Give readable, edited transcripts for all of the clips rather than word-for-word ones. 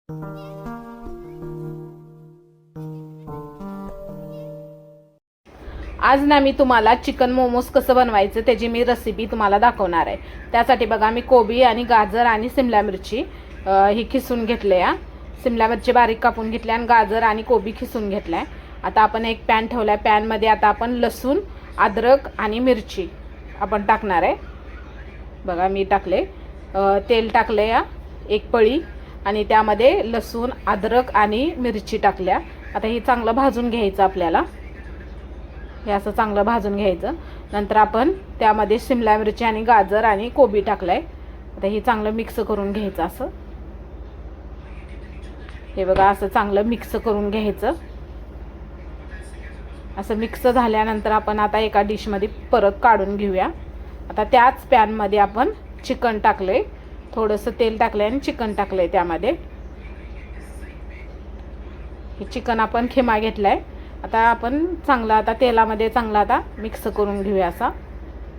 आज ना मी तुम्हाला चिकन मोमोज कसं बनवायचं त्याची मी रेसिपी तुम्हाला दाखवणार आहे। त्यासाठी बघा मी कोबी आणि गाजर आणि शिमला मिरची ही खिसून घेतले आहे। शिमला मिरची बारीक कापून घेतली आणि गाजर आणि कोबी खिसून घेतलाय। आता आपण एक पॅन ठेवलाय। पॅन मध्ये आता आपण लसूण, अद्रक आणि मिरची आपण टाकणार आहे। बघा मी टाकले, तेल टाकले या एक पळी आणि त्यामध्ये लसूण, अद्रक आणि मिरची टाकल्या। आता हे चांगलं भाजून घ्यायचं आपल्याला। हे असं चांगलं भाजून घ्यायचं। नंतर आपण त्यामध्ये शिमला मिरची आणि गाजर आणि कोबी टाकलाय। आता हे चांगलं मिक्स करून घ्यायचं असं। हे बघा असं चांगलं मिक्स करून घ्यायचं। असं मिक्स झाल्यानंतर आपण आता एका डिश मध्ये परत काढून घेऊया। आता त्याच पॅन मध्ये आपण चिकन टाकले, थोडंसं तेल टाकले आणि चिकन टाकले त्यामध्ये। हे चिकन आपण खिमा घेतलाय। आता आपण चांगला आता तेलामध्ये चांगला आता मिक्स करून घेऊया असा।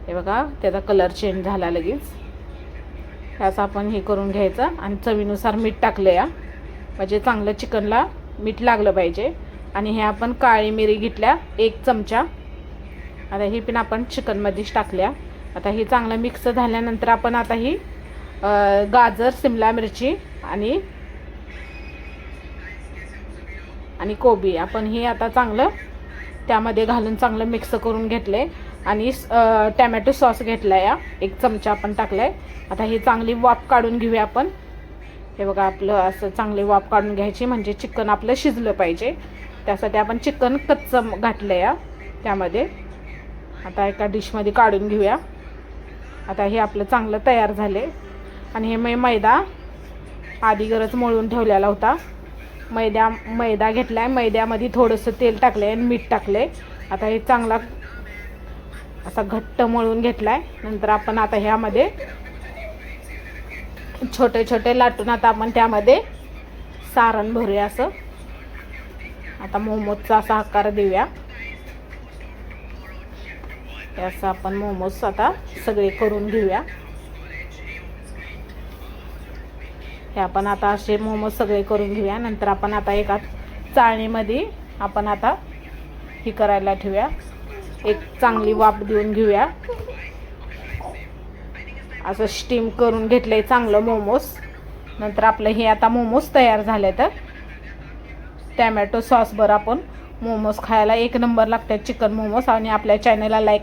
हे बघा त्याचा कलर चेंज झाला लगेच। असं आपण हे करून घ्यायचं आणि चवीनुसार मीठ टाकले या, म्हणजे चांगलं चिकनला मीठ लागलं पाहिजे। आणि हे आपण काळी मिरी घेतल्या 1 चमचा। आता ही पण आपण चिकन मध्येच टाकल्या। आता हे चांगलं मिक्स झाल्यानंतर आपण आता ही गाजर, शिमला मिरची आणि कोबी आपण हे आता चांगलं त्यामध्ये घालून चांगलं मिक्स करून घेतले। आणि टोमॅटो सॉस घेतला या 1 चमचा आपण टाकलाय। आता ही चांगली वाफ काढून घेऊया आपण। हे बघा आपलं असं चांगली वाफ काढून घ्यायची, म्हणजे चिकन आपलं शिजलं पाहिजे। त्यासाठी आपण चिकन कच्चं घातलं या त्यामध्ये। आता एका डिश मध्ये काढून घेऊया। आता हे आपलं चांगलं तयार झाले। आणि हे मी मैदा आधी गरज मळून ठेवलेला होता। मैदा घेतलाय, मैद्यामध्ये थोडंसं तेल टाकले आणि मीठ टाकले। आता हे चांगला असा घट्ट मळून घेतलाय। नंतर आपण आता ह्यामध्ये छोटे छोटे लाटून आता आपण त्यामध्ये सारण भरूया असं। आता मोमोजचा असा आकार देऊया। असं आपण मोमोज आता सगळे करून घेऊया। हे आपण आता असे मोमोज सगळे करून घेऊया। नंतर आपण आता एका चाळणीमध्ये आपण आता ही करायला ठेवूया। एक चांगली वाफ देऊन घेऊया। असं स्टीम करून घेतलंय चांगलं मोमोज। नंतर आपलं हे आता मोमोज तयार झाले। तर टोमॅटो सॉस बर आपण मोमोज खायला 1 नंबर लागतात चिकन मोमोज। आणि आपल्या चॅनलला लाईक